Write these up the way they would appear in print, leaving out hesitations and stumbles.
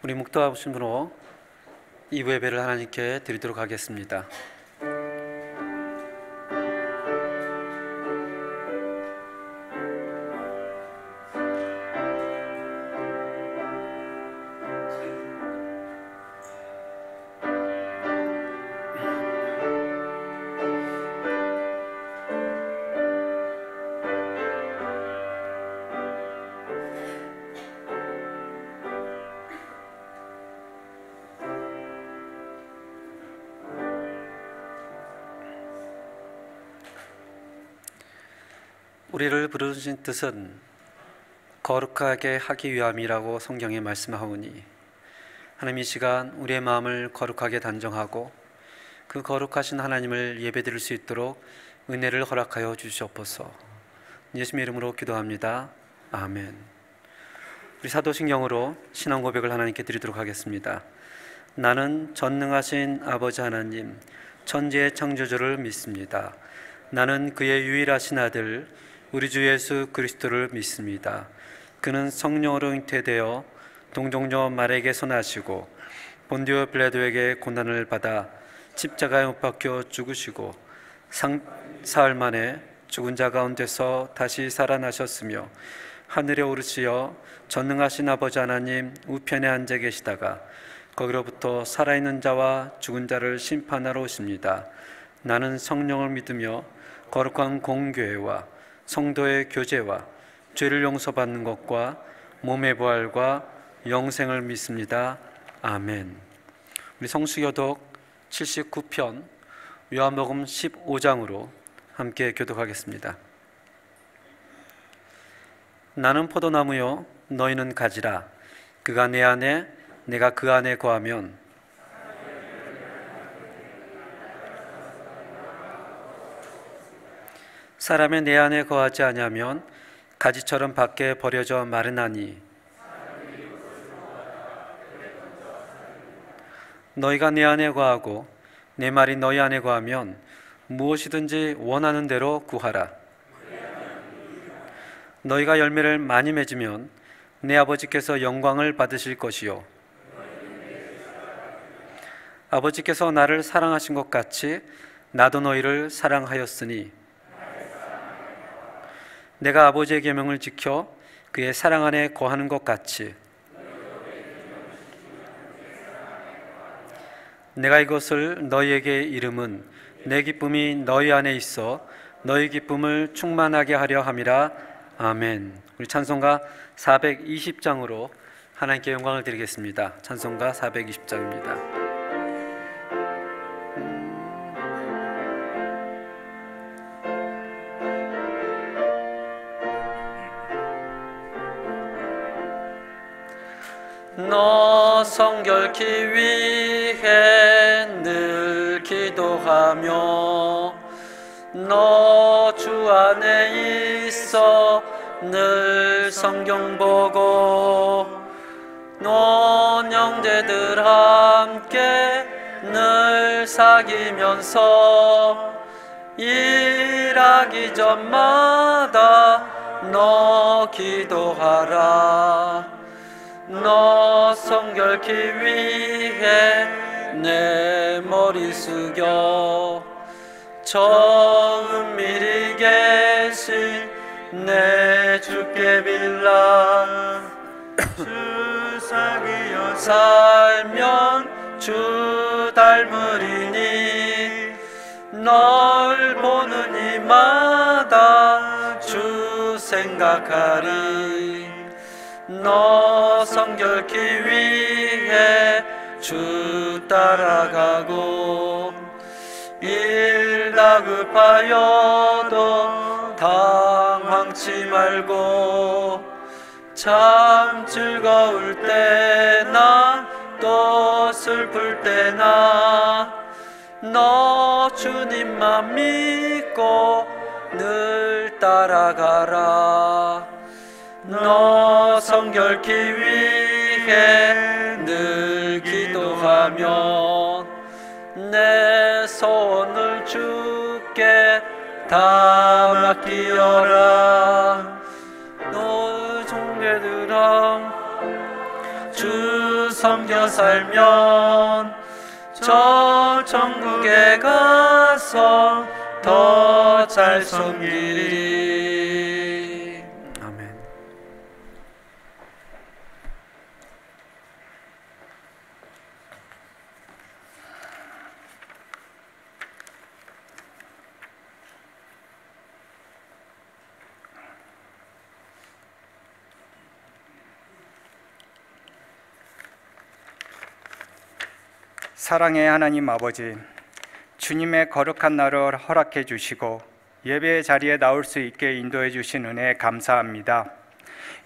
우리 묵도하신으로 2부 예배를 하나님께 드리도록 하겠습니다. 우리를 부르신 뜻은 거룩하게 하기 위함이라고 성경에 말씀하오니, 하나님 이 시간 우리의 마음을 거룩하게 단정하고 그 거룩하신 하나님을 예배드릴 수 있도록 은혜를 허락하여 주시옵소서. 예수님의 이름으로 기도합니다. 아멘. 우리 사도신경으로 신앙 고백을 하나님께 드리도록 하겠습니다. 나는 전능하신 아버지 하나님, 천지의 창조주를 믿습니다. 나는 그의 유일하신 아들 우리 주 예수 그리스도를 믿습니다. 그는 성령으로 잉태되어 동정녀 마리아에게서 나시고 본디오 빌라도에게 고난을 받아 십자가에 못 박혀 죽으시고 사흘 만에 죽은 자 가운데서 다시 살아나셨으며 하늘에 오르시어 전능하신 아버지 하나님 우편에 앉아 계시다가 거기로부터 살아있는 자와 죽은 자를 심판하러 오십니다. 나는 성령을 믿으며 거룩한 공교회와 성도의 교제와 죄를 용서받는 것과 몸의 부활과 영생을 믿습니다. 아멘. 우리 성수교독 79편 요한복음 15장으로 함께 교독하겠습니다. 나는 포도나무요 너희는 가지라. 그가 내 안에 내가 그 안에 거하면 사람의 내 안에 거하지 아니하면 가지처럼 밖에 버려져 마르나니, 너희가 내 안에 거하고 내 말이 너희 안에 거하면 무엇이든지 원하는 대로 구하라. 너희가 열매를 많이 맺으면 내 아버지께서 영광을 받으실 것이요, 아버지께서 나를 사랑하신 것 같이 나도 너희를 사랑하였으니 내가 아버지의 계명을 지켜 그의 사랑 안에 거하는 것 같이 내가 이것을 너희에게 이름은 내 기쁨이 너희 안에 있어 너희 기쁨을 충만하게 하려 함이라. 아멘. 우리 찬송가 420장으로 하나님께 영광을 드리겠습니다. 찬송가 420장입니다. 너 성결케 위해 늘 기도하며 너 주 안에 있어 늘 성경 보고 넌 형제들 함께 늘 사귀면서 일하기 전마다 너 기도하라. 너 성결케 위해 내 머리 숙여 저 은밀히 계신 내 주께 빌라. 주 사귀어 살면 주 닮으리니 널 보는 이마다 주 생각하리. 너 성결케 위해 주 따라가고 일 다급하여도 당황치 말고 참 즐거울 때나 또 슬플 때나 너 주님만 믿고 늘 따라가라. 너 성결케 위해 늘 기도하면 내 소원을 주께 다 맡기어라. 너 종들아 주 섬겨 살면 저 천국에 가서 더 잘 섬기리. 아멘. 사랑의 하나님 아버지, 주님의 거룩한 날을 허락해 주시고 예배의 자리에 나올 수 있게 인도해 주신 은혜에 감사합니다.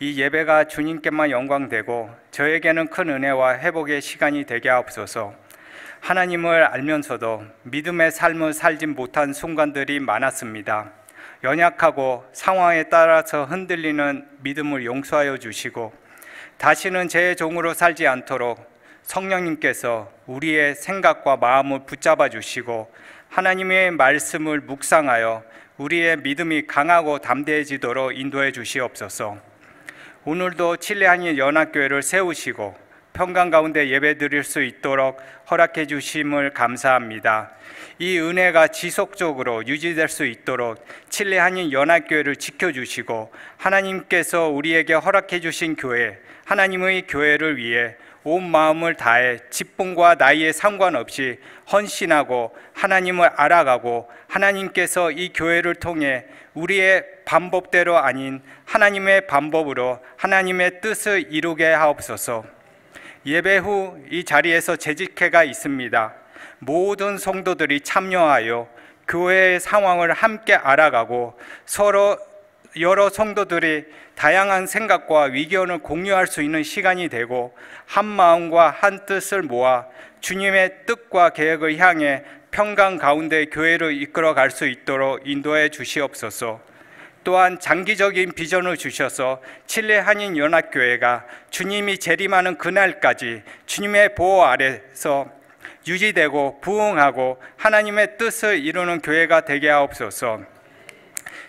이 예배가 주님께만 영광되고 저에게는 큰 은혜와 회복의 시간이 되게 하옵소서. 하나님을 알면서도 믿음의 삶을 살지 못한 순간들이 많았습니다. 연약하고 상황에 따라서 흔들리는 믿음을 용서하여 주시고 다시는 제 종으로 살지 않도록 성령님께서 우리의 생각과 마음을 붙잡아 주시고 하나님의 말씀을 묵상하여 우리의 믿음이 강하고 담대해지도록 인도해 주시옵소서. 오늘도 칠레 한인 연합교회를 세우시고 평강 가운데 예배드릴 수 있도록 허락해 주심을 감사합니다. 이 은혜가 지속적으로 유지될 수 있도록 칠레 한인 연합교회를 지켜주시고 하나님께서 우리에게 허락해 주신 교회, 하나님의 교회를 위해 온 마음을 다해 직분과 나이에 상관없이 헌신하고 하나님을 알아가고 하나님께서 이 교회를 통해 우리의 방법대로 아닌 하나님의 방법으로 하나님의 뜻을 이루게 하옵소서. 예배 후 이 자리에서 재직회가 있습니다. 모든 성도들이 참여하여 교회의 상황을 함께 알아가고 서로 여러 성도들이 다양한 생각과 의견을 공유할 수 있는 시간이 되고 한 마음과 한 뜻을 모아 주님의 뜻과 계획을 향해 평강 가운데 교회를 이끌어 갈 수 있도록 인도해 주시옵소서. 또한 장기적인 비전을 주셔서 칠레 한인 연합교회가 주님이 재림하는 그날까지 주님의 보호 아래서 유지되고 부흥하고 하나님의 뜻을 이루는 교회가 되게 하옵소서.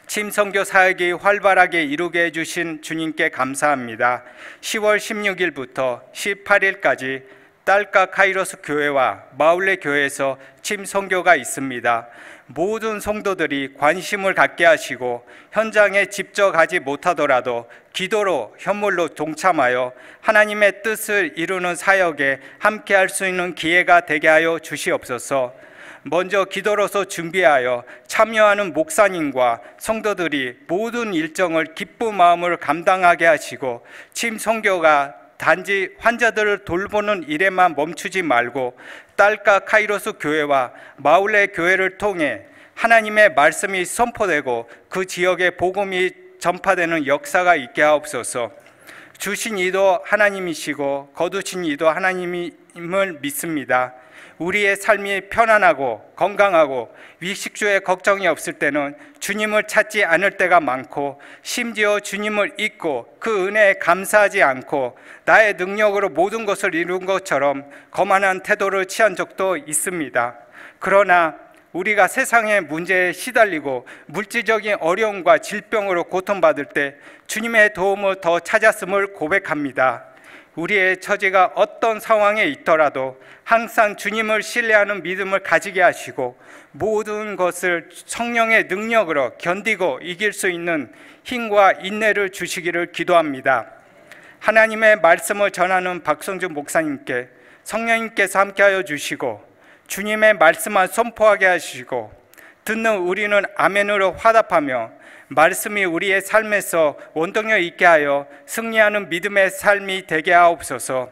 침선교 사역이 활발하게 이루게 해주신 주님께 감사합니다. 10월 16일부터 18일까지 딸까 카이로스 교회와 마울레 교회에서 침선교가 있습니다. 모든 성도들이 관심을 갖게 하시고 현장에 직접 가지 못하더라도 기도로 현물로 동참하여 하나님의 뜻을 이루는 사역에 함께할 수 있는 기회가 되게 하여 주시옵소서. 먼저 기도로서 준비하여 참여하는 목사님과 성도들이 모든 일정을 기쁜 마음으로 감당하게 하시고 침선교가 단지 환자들을 돌보는 일에만 멈추지 말고 딸까 카이로스 교회와 마울레 교회를 통해 하나님의 말씀이 선포되고 그 지역에 복음이 전파되는 역사가 있게 하옵소서. 주신 이도 하나님이시고 거두신 이도 하나님을 믿습니다. 우리의 삶이 편안하고 건강하고 위식주의 걱정이 없을 때는 주님을 찾지 않을 때가 많고 심지어 주님을 잊고 그 은혜에 감사하지 않고 나의 능력으로 모든 것을 이룬 것처럼 거만한 태도를 취한 적도 있습니다. 그러나 우리가 세상의 문제에 시달리고 물질적인 어려움과 질병으로 고통받을 때 주님의 도움을 더 찾았음을 고백합니다. 우리의 처지가 어떤 상황에 있더라도 항상 주님을 신뢰하는 믿음을 가지게 하시고 모든 것을 성령의 능력으로 견디고 이길 수 있는 힘과 인내를 주시기를 기도합니다. 하나님의 말씀을 전하는 박성준 목사님께 성령님께서 함께하여 주시고 주님의 말씀만 선포하게 하시고 듣는 우리는 아멘으로 화답하며 말씀이 우리의 삶에서 원동력 있게 하여 승리하는 믿음의 삶이 되게 하옵소서.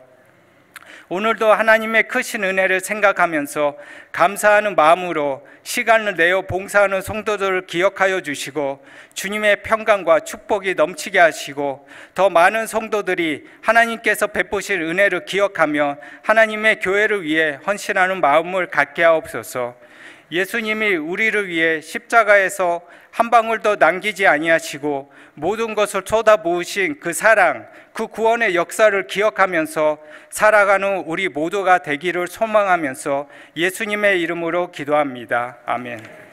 오늘도 하나님의 크신 은혜를 생각하면서 감사하는 마음으로 시간을 내어 봉사하는 성도들을 기억하여 주시고 주님의 평강과 축복이 넘치게 하시고 더 많은 성도들이 하나님께서 베푸신 은혜를 기억하며 하나님의 교회를 위해 헌신하는 마음을 갖게 하옵소서. 예수님이 우리를 위해 십자가에서 한 방울도 남기지 아니하시고 모든 것을 쏟아부으신 그 사랑, 그 구원의 역사를 기억하면서 살아가는 우리 모두가 되기를 소망하면서 예수님의 이름으로 기도합니다. 아멘.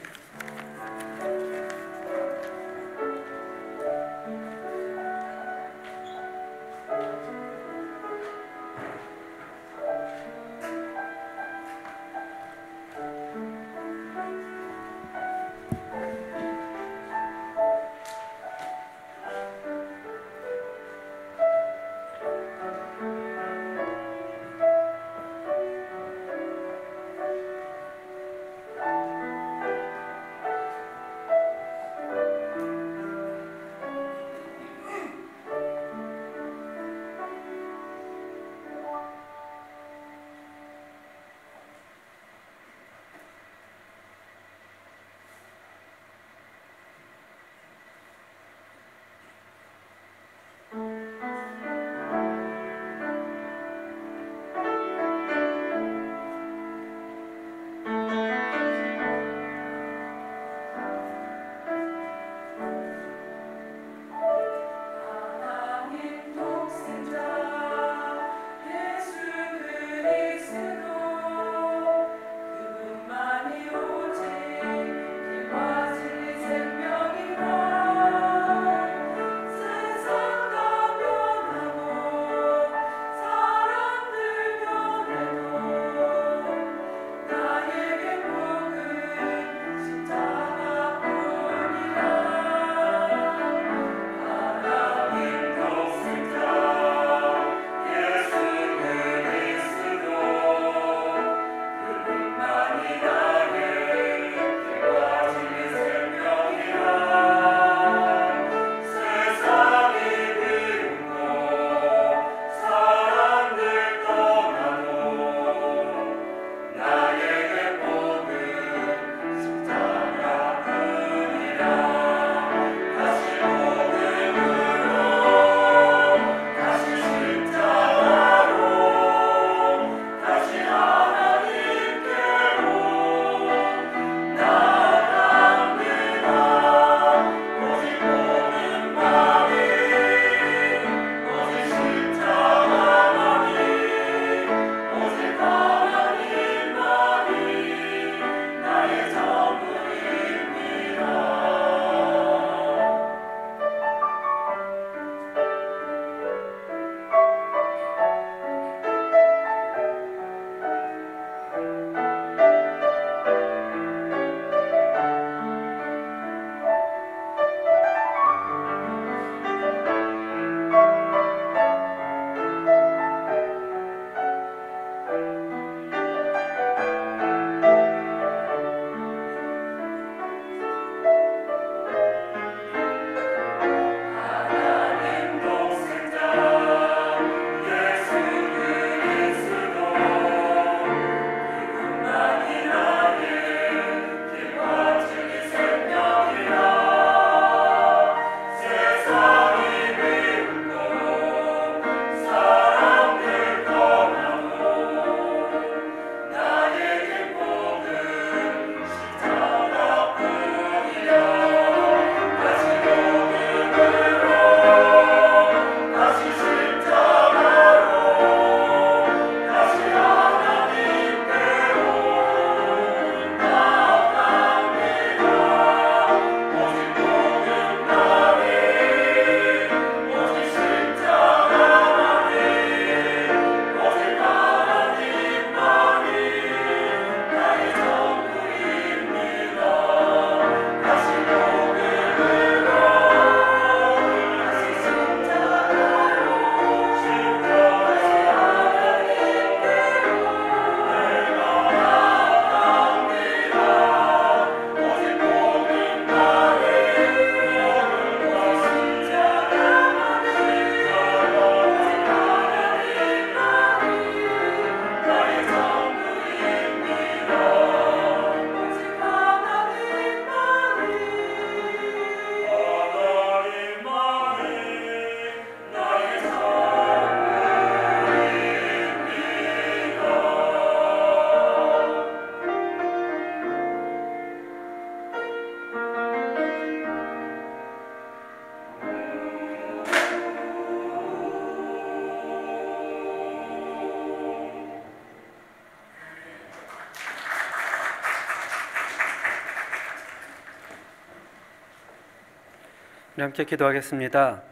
우리 함께 기도하겠습니다.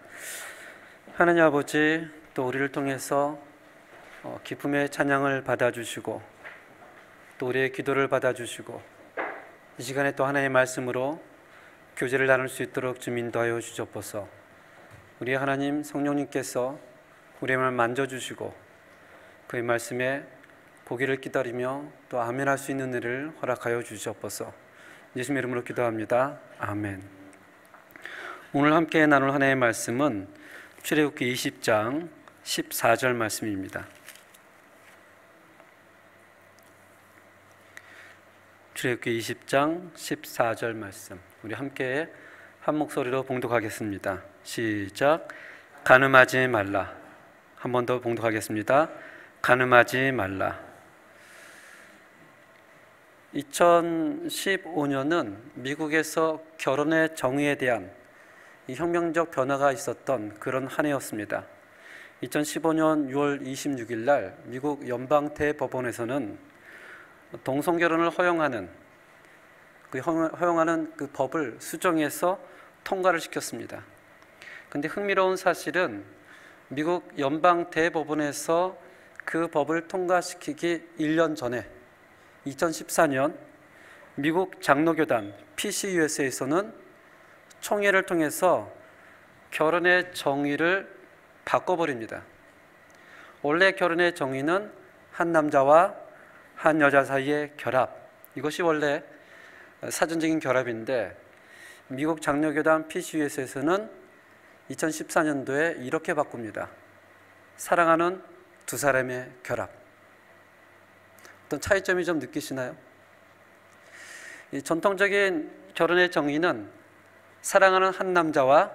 하나님 아버지, 또 우리를 통해서 기쁨의 찬양을 받아주시고 또 우리의 기도를 받아주시고 이 시간에 또 하나님의 말씀으로 교제를 나눌 수 있도록 좀 인도하여 주시옵소서. 우리 하나님 성령님께서 우리의 마음을 만져주시고 그의 말씀에 보기를 기다리며 또 아멘할 수 있는 일을 허락하여 주시옵소서. 예수님의 이름으로 기도합니다. 아멘. 오늘 함께 나눌 하나님의 말씀은 출애굽기 20장 14절 말씀입니다. 출애굽기 20장 14절 말씀, 우리 함께 한 목소리로 봉독하겠습니다. 시작. 간음하지 말라. 한 번 더 봉독하겠습니다. 간음하지 말라. 2015년은 미국에서 결혼의 정의에 대한 이 혁명적 변화가 있었던 그런 한 해였습니다. 2015년 6월 26일 날 미국 연방 대법원에서는 동성결혼을 허용하는 그 법을 수정해서 통과를 시켰습니다. 근데 흥미로운 사실은 미국 연방 대법원에서 그 법을 통과시키기 1년 전에 2014년 미국 장로교단 PCUSA에서는 총회를 통해서 결혼의 정의를 바꿔버립니다. 원래 결혼의 정의는 한 남자와 한 여자 사이의 결합, 이것이 원래 사전적인 결합인데 미국 장로교단 PCUS에서는 2014년도에 이렇게 바꿉니다. 사랑하는 두 사람의 결합. 어떤 차이점이 좀 느끼시나요? 이 전통적인 결혼의 정의는 사랑하는 한 남자와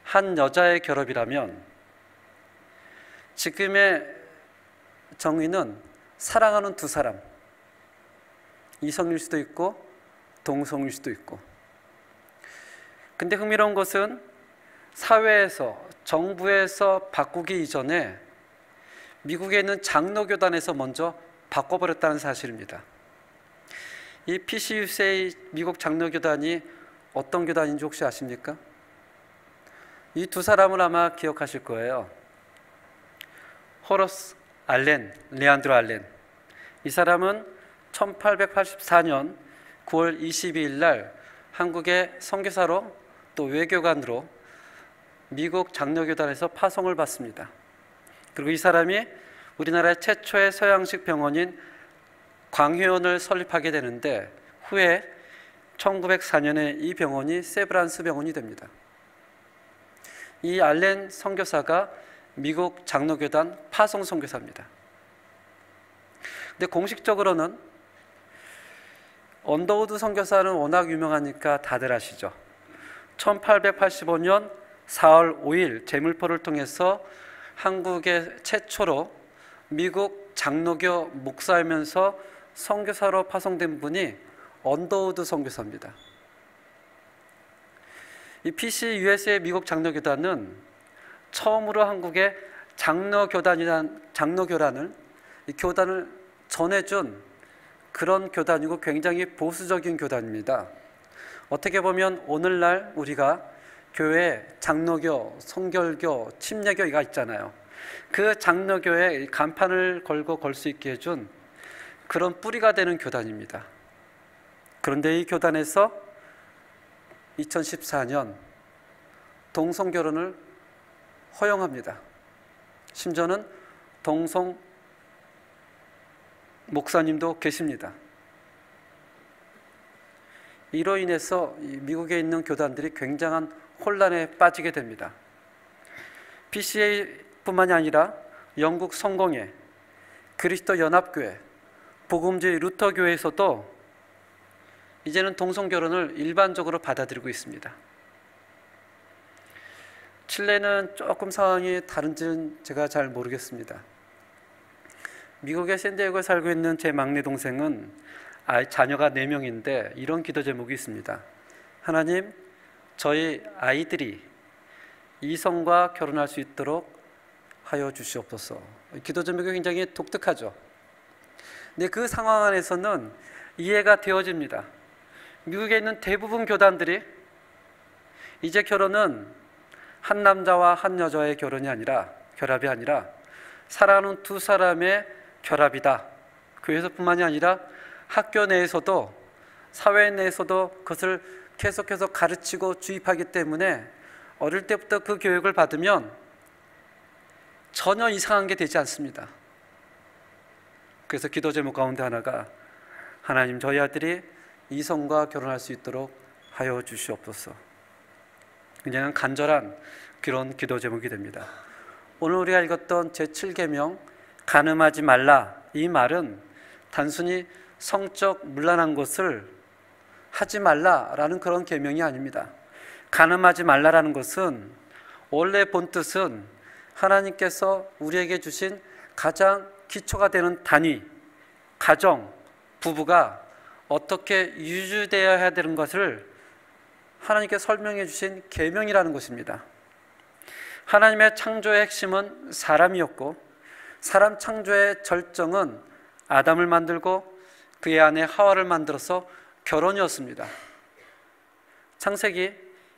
한 여자의 결합이라면 지금의 정의는 사랑하는 두 사람, 이성일 수도 있고 동성일 수도 있고. 근데 흥미로운 것은 사회에서, 정부에서 바꾸기 이전에 미국에 있는 장로교단에서 먼저 바꿔버렸다는 사실입니다. 이 PCUSA 미국 장로교단이 어떤 교단인지 혹시 아십니까? 이 두 사람을 아마 기억하실 거예요. 호러스 알렌, 레안드로 알렌. 이 사람은 1884년 9월 22일 날 한국의 선교사로 또 외교관으로 미국 장로교단에서 파송을 받습니다. 그리고 이 사람이 우리나라의 최초의 서양식 병원인 광회원을 설립하게 되는데 후에 1904년에 이 병원이 세브란스 병원이 됩니다. 이 알렌 선교사가 미국 장로교단 파송 선교사입니다. 근데 공식적으로는 언더우드 선교사는 워낙 유명하니까 다들 아시죠. 1885년 4월 5일 제물포를 통해서 한국의 최초로 미국 장로교 목사이면서 선교사로 파송된 분이 언더우드 선교사입니다. 이 PCUSA 미국 장로교단은 처음으로 한국에 장로교라는 이 교단을 전해준 그런 교단이고 굉장히 보수적인 교단입니다. 어떻게 보면 오늘날 우리가 교회에 장로교, 성결교, 침례교가 있잖아요. 그 장로교에 간판을 걸고 걸 수 있게 해준 그런 뿌리가 되는 교단입니다. 그런데 이 교단에서 2014년 동성결혼을 허용합니다. 심지어는 동성 목사님도 계십니다. 이로 인해서 미국에 있는 교단들이 굉장한 혼란에 빠지게 됩니다. PCA뿐만이 아니라 영국 성공회, 그리스도 연합교회, 복음주의 루터교회에서도 이제는 동성결혼을 일반적으로 받아들이고 있습니다. 칠레는 조금 상황이 다른지는 제가 잘 모르겠습니다. 미국의 샌디에고에 살고 있는 제 막내 동생은 자녀가 4명인데 이런 기도 제목이 있습니다. 하나님, 저희 아이들이 이성과 결혼할 수 있도록 하여 주시옵소서. 기도 제목이 굉장히 독특하죠. 근데 그 상황 안에서는 이해가 되어집니다. 미국에 있는 대부분 교단들이 이제 결혼은 한 남자와 한 여자의 결합이 아니라 사랑하는 두 사람의 결합이다. 교회에서뿐만이 아니라 학교 내에서도, 사회 내에서도 그것을 계속해서 가르치고 주입하기 때문에 어릴 때부터 그 교육을 받으면 전혀 이상한 게 되지 않습니다. 그래서 기도 제목 가운데 하나가 하나님, 저희 아들이 이성과 결혼할 수 있도록 하여 주시옵소서. 그냥 간절한 그런 기도 제목이 됩니다. 오늘 우리가 읽었던 제7계명 간음하지 말라, 이 말은 단순히 성적 문란한 것을 하지 말라라는 그런 계명이 아닙니다. 간음하지 말라라는 것은 원래 본뜻은 하나님께서 우리에게 주신 가장 기초가 되는 단위, 가정, 부부가 어떻게 유지되어야 되는 것을 하나님께서 설명해 주신 계명이라는 것입니다. 하나님의 창조의 핵심은 사람이었고, 사람 창조의 절정은 아담을 만들고 그의 아내 하와를 만들어서 결혼이었습니다. 창세기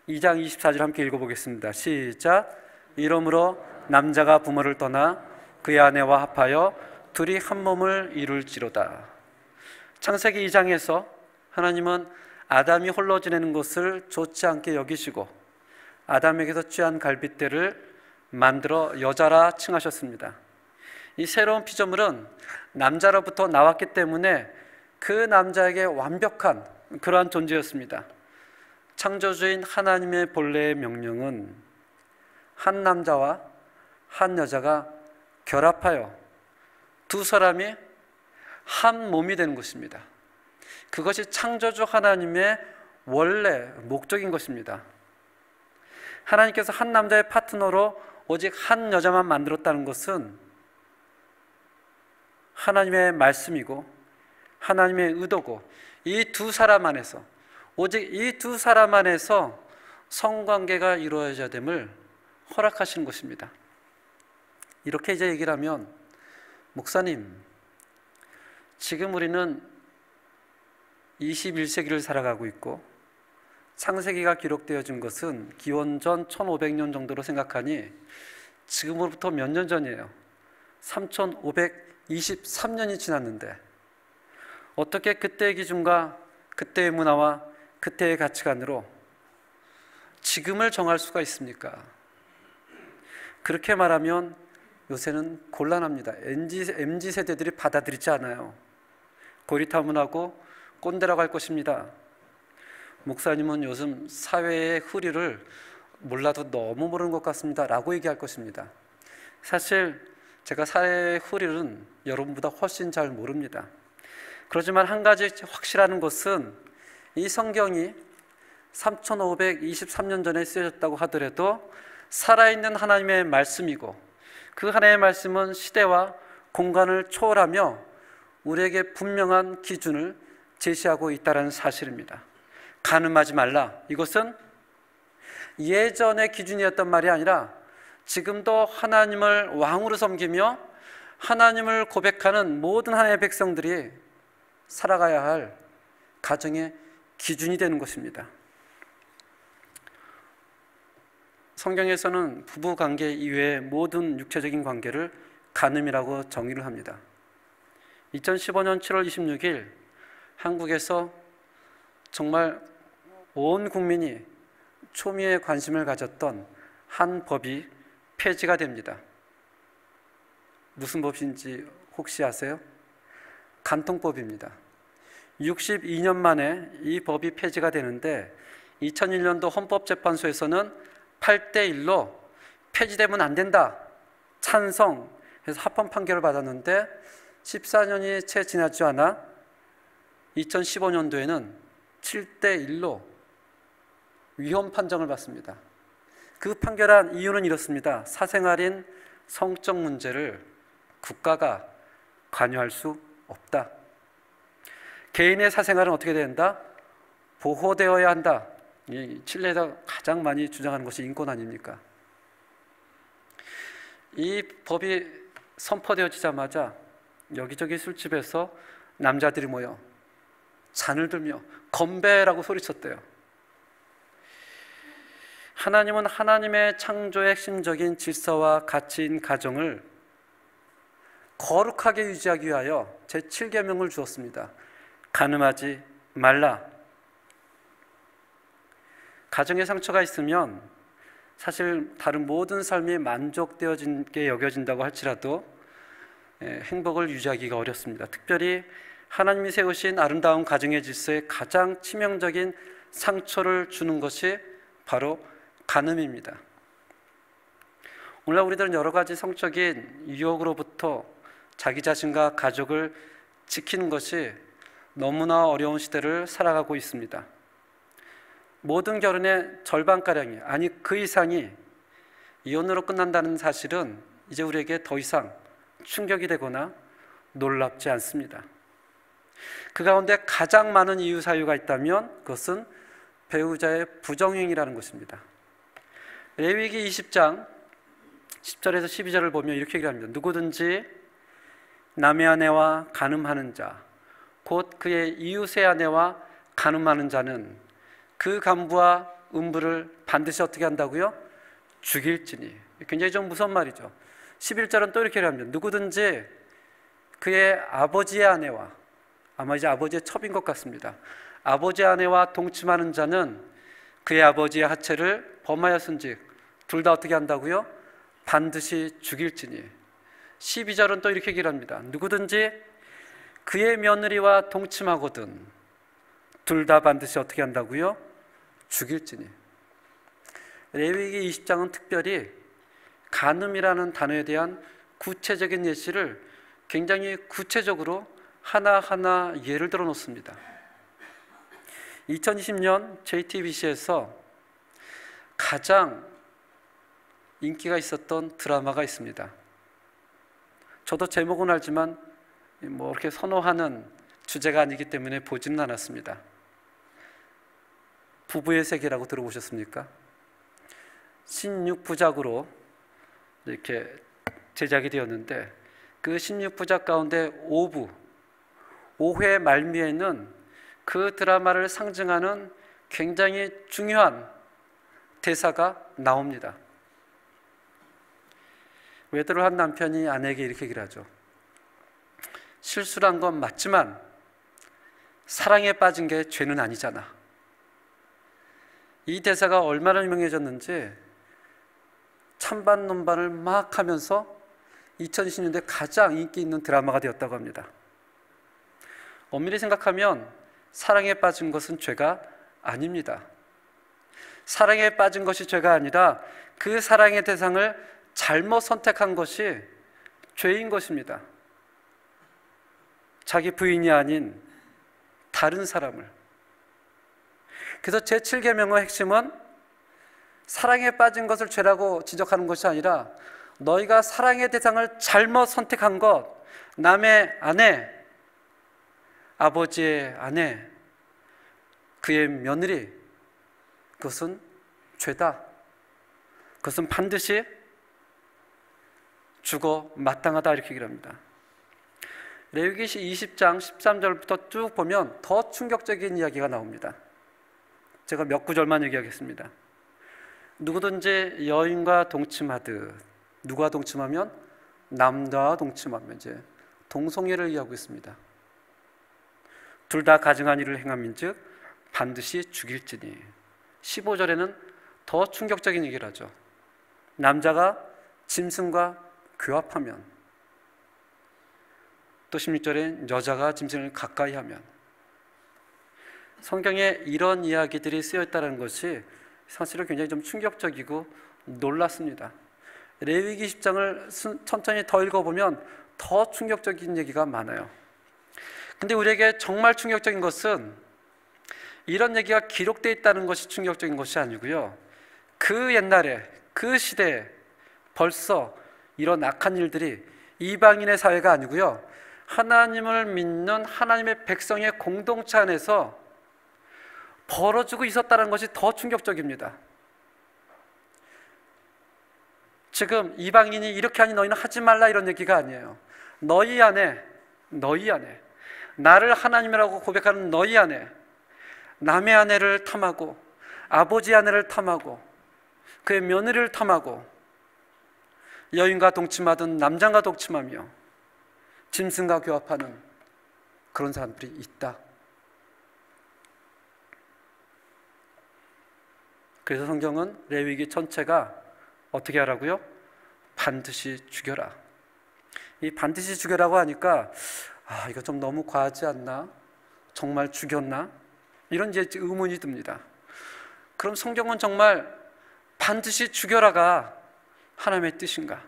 2장 24절 함께 읽어보겠습니다. 시작. 이러므로 남자가 부모를 떠나 그의 아내와 합하여 둘이 한 몸을 이룰지로다. 창세기 2장에서 하나님은 아담이 홀로 지내는 것을 좋지 않게 여기시고 아담에게서 취한 갈빗대를 만들어 여자라 칭하셨습니다. 이 새로운 피조물은 남자로부터 나왔기 때문에 그 남자에게 완벽한 그러한 존재였습니다. 창조주인 하나님의 본래의 명령은 한 남자와 한 여자가 결합하여 두 사람이 한 몸이 되는 것입니다. 그것이 창조주 하나님의 원래 목적인 것입니다. 하나님께서 한 남자의 파트너로 오직 한 여자만 만들었다는 것은 하나님의 말씀이고 하나님의 의도고, 이 두 사람 안에서, 오직 이 두 사람 안에서 성관계가 이루어져야 됨을 허락하시는 것입니다. 이렇게 이제 얘기를 하면, 목사님, 지금 우리는 21세기를 살아가고 있고 창세기가 기록되어진 것은 기원전 1500년 정도로 생각하니 지금으로부터 몇 년 전이에요. 3523년이 지났는데 어떻게 그때의 기준과 그때의 문화와 그때의 가치관으로 지금을 정할 수가 있습니까? 그렇게 말하면 요새는 곤란합니다. MZ세대들이 받아들이지 않아요. 고리타분하고 꼰대라고 할 것입니다. 목사님은 요즘 사회의 흐리를 몰라도 너무 모르는 것 같습니다 라고 얘기할 것입니다. 사실 제가 사회의 흐리는 여러분보다 훨씬 잘 모릅니다. 그렇지만 한 가지 확실한 것은 이 성경이 3523년 전에 쓰여졌다고 하더라도 살아있는 하나님의 말씀이고, 그 하나님의 말씀은 시대와 공간을 초월하며 우리에게 분명한 기준을 제시하고 있다는 사실입니다. 간음하지 말라, 이것은 예전의 기준이었던 말이 아니라 지금도 하나님을 왕으로 섬기며 하나님을 고백하는 모든 하나님의 백성들이 살아가야 할 가정의 기준이 되는 것입니다. 성경에서는 부부관계 이외의 모든 육체적인 관계를 간음이라고 정의를 합니다. 2015년 7월 26일 한국에서 정말 온 국민이 초미의 관심을 가졌던 한 법이 폐지가 됩니다. 무슨 법인지 혹시 아세요? 간통법입니다. 62년 만에 이 법이 폐지가 되는데 2001년도 헌법재판소에서는 8대1로 폐지되면 안 된다, 찬성해서 합헌 판결을 받았는데 14년이 채 지나지 않아 2015년도에는 7대1로 위헌 판정을 받습니다. 그 판결한 이유는 이렇습니다. 사생활인 성적 문제를 국가가 관여할 수 없다. 개인의 사생활은 어떻게 된다? 보호되어야 한다. 이 칠레에서 가장 많이 주장하는 것이 인권 아닙니까? 이 법이 선포되어지자마자 여기저기 술집에서 남자들이 모여 잔을 들며 건배라고 소리쳤대요. 하나님은 하나님의 창조의 핵심적인 질서와 가치인 가정을 거룩하게 유지하기 위하여 제7계명을 주었습니다. 간음하지 말라. 가정에 상처가 있으면 사실 다른 모든 삶이 만족되어지게 여겨진다고 할지라도 행복을 유지하기가 어렵습니다. 특별히 하나님이 세우신 아름다운 가정의 질서에 가장 치명적인 상처를 주는 것이 바로 간음입니다. 오늘날 우리들은 여러 가지 성적인 유혹으로부터 자기 자신과 가족을 지키는 것이 너무나 어려운 시대를 살아가고 있습니다. 모든 결혼의 절반가량이, 아니 그 이상이 이혼으로 끝난다는 사실은 이제 우리에게 더 이상 충격이 되거나 놀랍지 않습니다. 그 가운데 가장 많은 이유 사유가 있다면 그것은 배우자의 부정행위라는 것입니다. 레위기 20장 10절에서 12절을 보면 이렇게 얘기합니다. 누구든지 남의 아내와 간음하는 자, 곧 그의 이웃의 아내와 간음하는 자는 그 간부와 음부를 반드시 어떻게 한다고요? 죽일지니. 굉장히 좀 무서운 말이죠. 11절은 또 이렇게 합니다. 누구든지 그의 아버지의 아내와, 아마 이제 아버지의 첩인 것 같습니다. 아버지의 아내와 동침하는 자는 그의 아버지의 하체를 범하였은즉 둘 다 어떻게 한다고요? 반드시 죽일지니. 12절은 또 이렇게 얘기를 합니다. 누구든지 그의 며느리와 동침하거든 둘 다 반드시 어떻게 한다고요? 죽일지니. 레위기 20장은 특별히 간음이라는 단어에 대한 구체적인 예시를 굉장히 구체적으로 하나하나 예를 들어 놓습니다. 2020년 JTBC에서 가장 인기가 있었던 드라마가 있습니다. 저도 제목은 알지만 뭐 이렇게 선호하는 주제가 아니기 때문에 보지는 않았습니다. 부부의 세계라고 들어보셨습니까? 16부작으로 이렇게 제작이 되었는데 그 16부작 가운데 5회 말미에는 그 드라마를 상징하는 굉장히 중요한 대사가 나옵니다. 외도를 한 남편이 아내에게 이렇게 얘기를 하죠. 실수란 건 맞지만 사랑에 빠진 게 죄는 아니잖아. 이 대사가 얼마나 유명해졌는지 찬반 논반을 막 하면서 2020년대 가장 인기 있는 드라마가 되었다고 합니다. 엄밀히 생각하면 사랑에 빠진 것은 죄가 아닙니다. 사랑에 빠진 것이 죄가 아니라 그 사랑의 대상을 잘못 선택한 것이 죄인 것입니다. 자기 부인이 아닌 다른 사람을. 그래서 제7계명의 핵심은 사랑에 빠진 것을 죄라고 지적하는 것이 아니라 너희가 사랑의 대상을 잘못 선택한 것, 남의 아내, 아버지의 아내, 그의 며느리, 그것은 죄다. 그것은 반드시 죽어 마땅하다 이렇게 얘기를 합니다. 레위기 20장 13절부터 쭉 보면 더 충격적인 이야기가 나옵니다. 제가 몇 구절만 얘기하겠습니다. 누구든지 여인과 동침하듯, 누가 동침하면? 남자와 동침하면 이제 동성애를 의하고 있습니다. 둘 다 가증한 일을 행함인즉 반드시 죽일지니. 15절에는 더 충격적인 얘기를 하죠. 남자가 짐승과 교합하면, 또 16절에 여자가 짐승을 가까이 하면. 성경에 이런 이야기들이 쓰여 있다는 것이 사실은 굉장히 좀 충격적이고 놀랐습니다. 레위기 10장을 천천히 더 읽어보면 더 충격적인 얘기가 많아요. 근데 우리에게 정말 충격적인 것은 이런 얘기가 기록되어 있다는 것이 충격적인 것이 아니고요, 그 옛날에, 그 시대에 벌써 이런 악한 일들이 이방인의 사회가 아니고요, 하나님을 믿는 하나님의 백성의 공동체 안에서 벌어지고 있었다는 것이 더 충격적입니다. 지금 이방인이 이렇게 하니 너희는 하지 말라 이런 얘기가 아니에요. 너희 안에 나를 하나님이라고 고백하는 너희 안에 남의 아내를 탐하고 아버지 아내를 탐하고 그의 며느리를 탐하고 여인과 동침하던 남장과 동침하며 짐승과 교합하는 그런 사람들이 있다. 그래서 성경은 레위기 전체가 어떻게 하라고요? 반드시 죽여라. 이 반드시 죽여라고 하니까 이거 좀 너무 과하지 않나? 정말 죽였나? 이런 이제 의문이 듭니다. 그럼 성경은 정말 반드시 죽여라가 하나님의 뜻인가?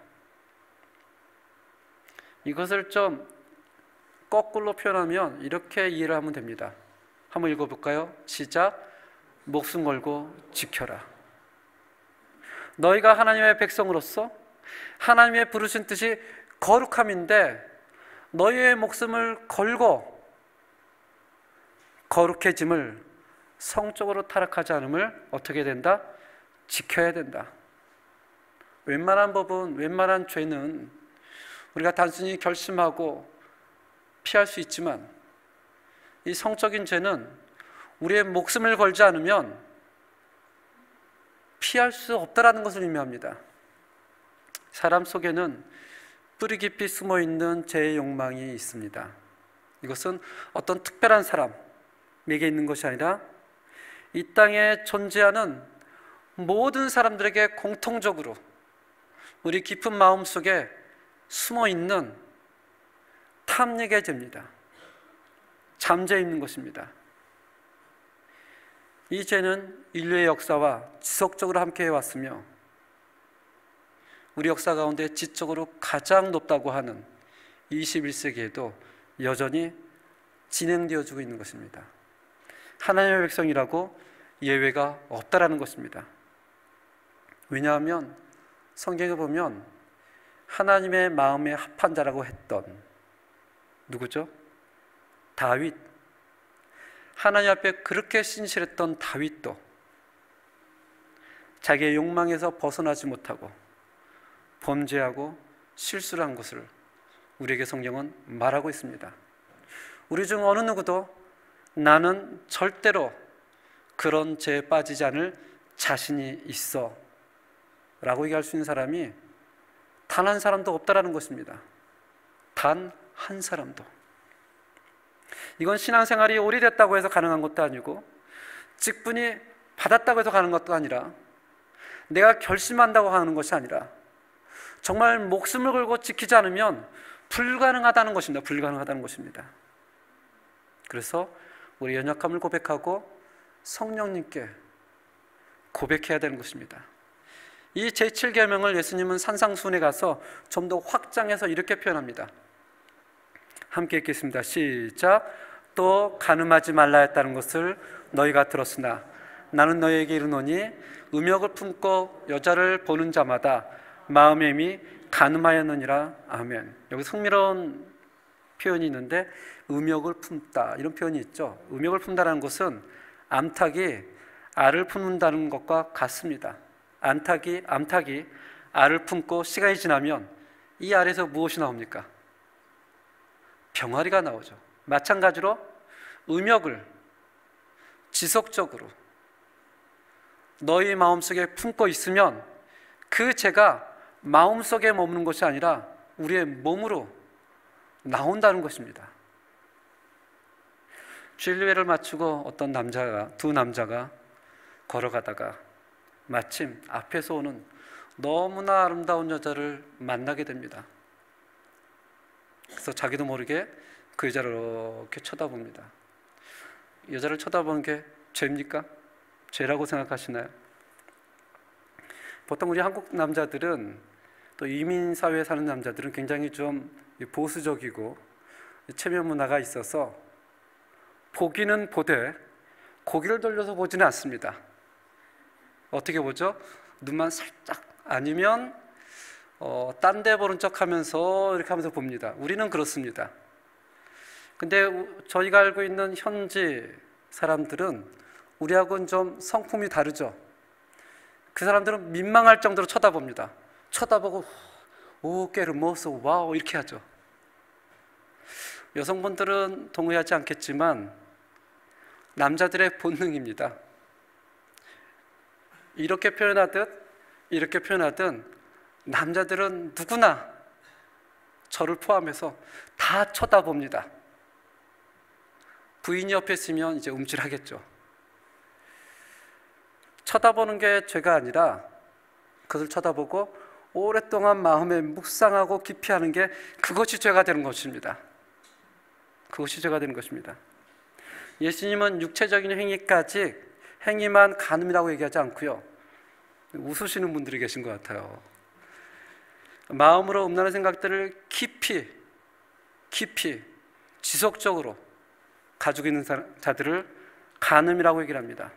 이것을 좀 거꾸로 표현하면 이렇게 이해를 하면 됩니다. 한번 읽어볼까요? 시작. 목숨 걸고 지켜라. 너희가 하나님의 백성으로서 하나님의 부르신 뜻이 거룩함인데 너희의 목숨을 걸고 거룩해짐을, 성적으로 타락하지 않음을 어떻게 된다? 지켜야 된다. 웬만한 법은, 웬만한 죄는 우리가 단순히 결심하고 피할 수 있지만 이 성적인 죄는 우리의 목숨을 걸지 않으면 피할 수 없다라는 것을 의미합니다. 사람 속에는 뿌리 깊이 숨어있는 죄의 욕망이 있습니다. 이것은 어떤 특별한 사람에게 있는 것이 아니라 이 땅에 존재하는 모든 사람들에게 공통적으로 우리 깊은 마음속에 숨어있는 탐닉의 죄입니다. 잠재해 있는 것입니다. 이 죄는 인류의 역사와 지속적으로 함께해 왔으며 우리 역사 가운데 지적으로 가장 높다고 하는 21세기에도 여전히 진행되어지고 있는 것입니다. 하나님의 백성이라고 예외가 없다라는 것입니다. 왜냐하면 성경에 보면 하나님의 마음에 합한 자라고 했던 누구죠? 다윗. 하나님 앞에 그렇게 신실했던 다윗도 자기의 욕망에서 벗어나지 못하고 범죄하고 실수를 한 것을 우리에게 성경은 말하고 있습니다. 우리 중 어느 누구도 나는 절대로 그런 죄에 빠지지 않을 자신이 있어 라고 얘기할 수 있는 사람이 단 한 사람도 없다라는 것입니다. 단 한 사람도. 이건 신앙생활이 오래됐다고 해서 가능한 것도 아니고 직분이 받았다고 해서 가는 것도 아니라 내가 결심한다고 하는 것이 아니라 정말 목숨을 걸고 지키지 않으면 불가능하다는 것입니다. 불가능하다는 것입니다. 그래서 우리 연약함을 고백하고 성령님께 고백해야 되는 것입니다. 이 제7계명을 예수님은 산상수훈에 가서 좀 더 확장해서 이렇게 표현합니다. 함께 읽겠습니다. 시작. 또 간음하지 말라 했다는 것을 너희가 들었으나 나는 너희에게 이르노니 음욕을 품고 여자를 보는 자마다 마음에 이미 간음하였느니라. 아멘. 여기 흥미로운 표현이 있는데 음욕을 품다 이런 표현이 있죠. 음욕을 품다라는 것은 암탉이 알을 품는다는 것과 같습니다. 암탉이 알을 품고 시간이 지나면 이 알에서 무엇이 나옵니까? 병아리가 나오죠. 마찬가지로 음욕을 지속적으로 너희 마음속에 품고 있으면 그 죄가 마음속에 머무는 것이 아니라 우리의 몸으로 나온다는 것입니다. 주일예배를 마치고 어떤 두 남자가 걸어가다가 마침 앞에서 오는 너무나 아름다운 여자를 만나게 됩니다. 그래서 자기도 모르게 그 여자를 이렇게 쳐다봅니다. 여자를 쳐다보는 게 죄입니까? 죄라고 생각하시나요? 보통 우리 한국 남자들은 또 이민사회에 사는 남자들은 굉장히 좀 보수적이고 체면 문화가 있어서 보기는 보되 고개를 돌려서 보지는 않습니다. 어떻게 보죠? 눈만 살짝 아니면 딴 데 보는 척 하면서 이렇게 하면서 봅니다. 우리는 그렇습니다. 근데 저희가 알고 있는 현지 사람들은 우리하고는 좀 성품이 다르죠. 그 사람들은 민망할 정도로 쳐다봅니다. 쳐다보고 오, 깨르모소, 와우 이렇게 하죠. 여성분들은 동의하지 않겠지만 남자들의 본능입니다. 이렇게 표현하듯 이렇게 표현하든 남자들은 누구나 저를 포함해서 다 쳐다봅니다. 부인이 옆에 있으면 이제 움찔하겠죠. 쳐다보는 게 죄가 아니라 그것을 쳐다보고 오랫동안 마음에 묵상하고 깊이 하는 게 그것이 죄가 되는 것입니다. 그것이 죄가 되는 것입니다. 예수님은 육체적인 행위만 간음이라고 얘기하지 않고요. 웃으시는 분들이 계신 것 같아요. 마음으로 음란한 생각들을 깊이 지속적으로 가지고 있는 자들을 간음이라고 얘기를 합니다.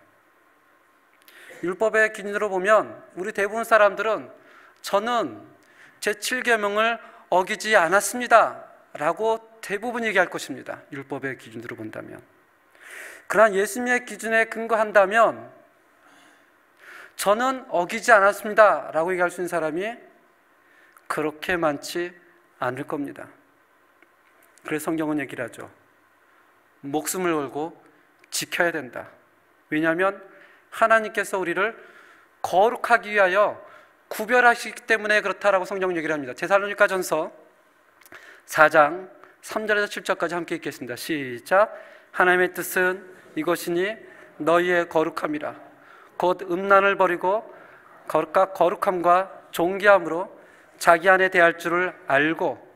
율법의 기준으로 보면 우리 대부분 사람들은 저는 제7계명을 어기지 않았습니다 라고 대부분 얘기할 것입니다. 율법의 기준으로 본다면. 그러나 예수님의 기준에 근거한다면 저는 어기지 않았습니다 라고 얘기할 수 있는 사람이 그렇게 많지 않을 겁니다. 그래서 성경은 얘기를 하죠. 목숨을 걸고 지켜야 된다. 왜냐하면 하나님께서 우리를 거룩하기 위하여 구별하시기 때문에 그렇다라고 성경 얘기를 합니다. 데살로니가전서 4장 3절에서 7절까지 함께 읽겠습니다. 시작. 하나님의 뜻은 이것이니 너희의 거룩함이라. 곧 음란을 버리고 거룩함과 존귀함으로 자기 안에 대할 줄을 알고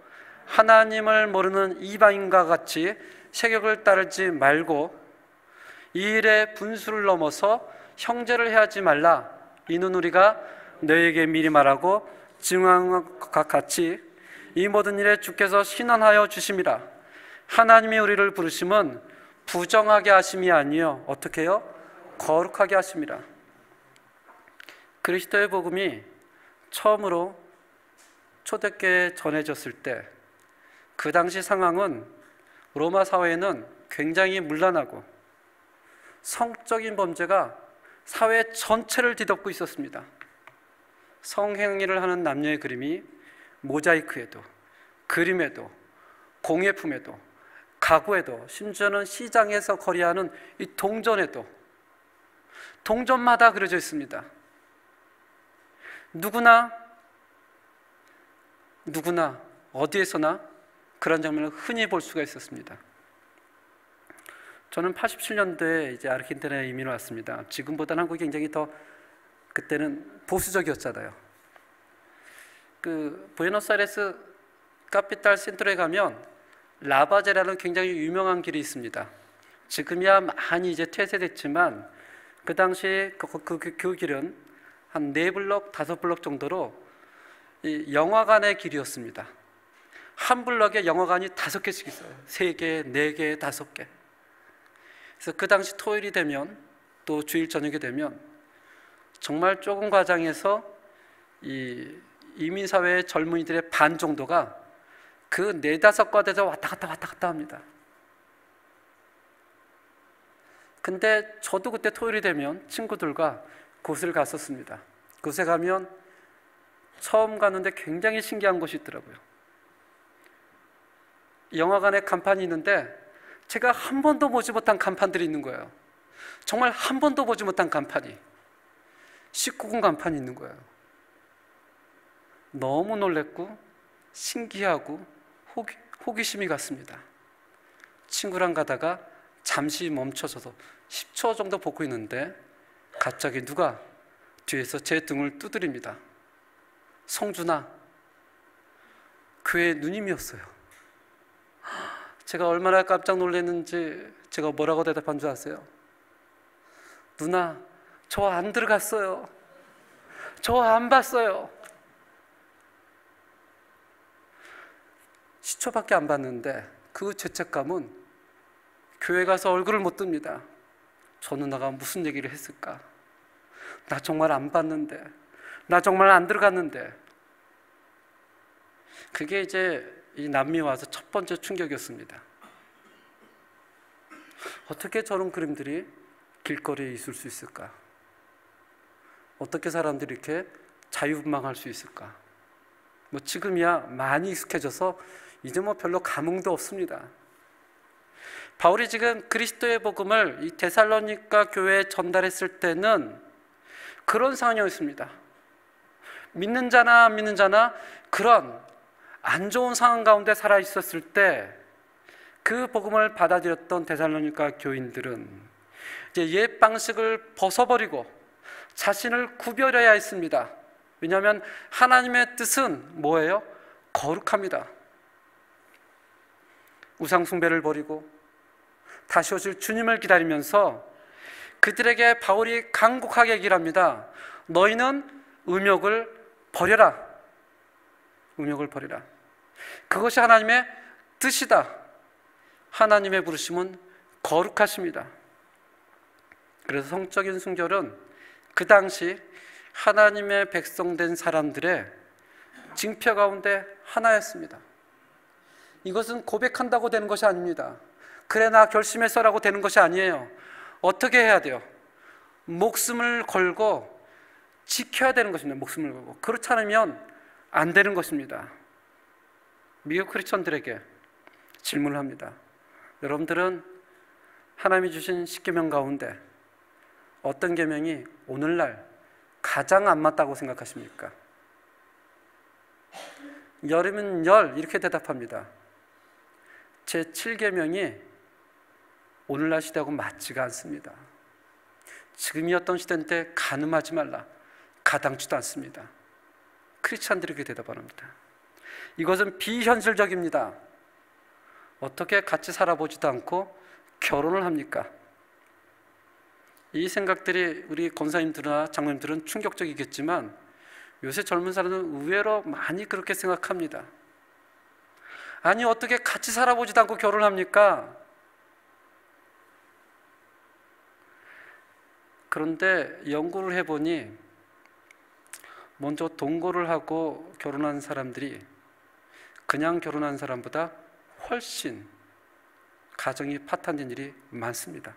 하나님을 모르는 이방인과 같이 세격을 따르지 말고 이 일에 분수를 넘어서 형제를 해하지 말라. 이는 우리가 너희에게 미리 말하고 증언한 것 같이 이 모든 일에 주께서 신원하여 주심이라. 하나님이 우리를 부르심은 부정하게 하심이 아니요 어떻게 해요? 거룩하게 하심이라. 그리스도의 복음이 처음으로 초대교회에 전해졌을 때 그 당시 상황은 로마 사회에는 굉장히 문란하고 성적인 범죄가 사회 전체를 뒤덮고 있었습니다. 성행위를 하는 남녀의 그림이 모자이크에도, 그림에도, 공예품에도, 가구에도, 심지어는 시장에서 거래하는 이 동전에도, 동전마다 그려져 있습니다. 누구나 어디에서나 그런 장면을 흔히 볼 수가 있었습니다. 저는 87년도에 이제 아르헨티나에 이민을 왔습니다. 지금보다는 한국이 굉장히 더 그때는 보수적이었잖아요. 그 부에노스아이레스 카피탈 센터에 가면 라바제라는 굉장히 유명한 길이 있습니다. 지금이야 많이 이제 폐쇄됐지만 그 당시 그 길은 한 4블럭, 5블럭 정도로 이 영화관의 길이었습니다. 한 블럭에 영화관이 5개씩 있어요. 3개, 4개, 5개. 그래서 그 당시 토요일이 되면 또 주일 저녁이 되면 정말 좁은 과정에서 이 이민사회의 젊은이들의 반 정도가 그 4-5과대에서 왔다 갔다 합니다. 근데 저도 그때 토요일이 되면 친구들과 그곳을 갔었습니다. 그곳에 가면 처음 갔는데 굉장히 신기한 곳이 있더라고요. 영화관에 간판이 있는데 제가 한 번도 보지 못한 간판들이 있는 거예요. 정말 한 번도 보지 못한 간판이 19금 간판이 있는 거예요. 너무 놀랬고 신기하고 호기심이 갔습니다. 친구랑 가다가 잠시 멈춰서서 10초 정도 보고 있는데 갑자기 누가 뒤에서 제 등을 두드립니다. 성준아, 교회 누님이었어요. 제가 얼마나 깜짝 놀랐는지 제가 뭐라고 대답한 줄 아세요? 누나, 저 안 들어갔어요. 저 안 봤어요. 10초밖에 안 봤는데 그 죄책감은 교회 가서 얼굴을 못 듭니다. 저 누나가 무슨 얘기를 했을까? 나 정말 안 봤는데, 나 정말 안 들어갔는데. 그게 이제 이 남미 와서 첫 번째 충격이었습니다. 어떻게 저런 그림들이 길거리에 있을 수 있을까? 어떻게 사람들이 이렇게 자유분방할 수 있을까? 뭐 지금이야 많이 익숙해져서 이제 뭐 별로 감흥도 없습니다. 바울이 지금 그리스도의 복음을 이 데살로니가 교회에 전달했을 때는 그런 상황이었습니다. 믿는 자나 안 믿는 자나 그런 안 좋은 상황 가운데 살아 있었을 때 그 복음을 받아들였던 데살로니가 교인들은 이제 옛 방식을 벗어버리고 자신을 구별해야 했습니다. 왜냐하면 하나님의 뜻은 뭐예요? 거룩합니다. 우상 숭배를 버리고 다시 오실 주님을 기다리면서 그들에게 바울이 간곡하게 얘기를 합니다. 너희는 음욕을 버려라. 음욕을 버리라. 그것이 하나님의 뜻이다. 하나님의 부르심은 거룩하십니다. 그래서 성적인 순결은 그 당시 하나님의 백성된 사람들의 징표 가운데 하나였습니다. 이것은 고백한다고 되는 것이 아닙니다. 그래 나 결심했어라고 되는 것이 아니에요. 어떻게 해야 돼요? 목숨을 걸고 지켜야 되는 것입니다. 목숨을 걸고. 그렇지 않으면 안 되는 것입니다. 미국 크리스천들에게 질문을 합니다. 여러분들은 하나님이 주신 10계명 가운데 어떤 계명이 오늘날 가장 안 맞다고 생각하십니까? 열이면 열 이렇게 대답합니다. 제 7계명이 오늘날 시대하고 맞지가 않습니다. 지금이 어떤 시대인데 간음하지 말라, 가당치도 않습니다. 크리스찬들이 그렇게 대답합니다. 이것은 비현실적입니다. 어떻게 같이 살아보지도 않고 결혼을 합니까? 이 생각들이 우리 권사님들이나 장로님들은 충격적이겠지만 요새 젊은 사람들은 의외로 많이 그렇게 생각합니다. 아니 어떻게 같이 살아보지도 않고 결혼합니까? 그런데 연구를 해보니 먼저 동거를 하고 결혼한 사람들이 그냥 결혼한 사람보다 훨씬 가정이 파탄된 일이 많습니다.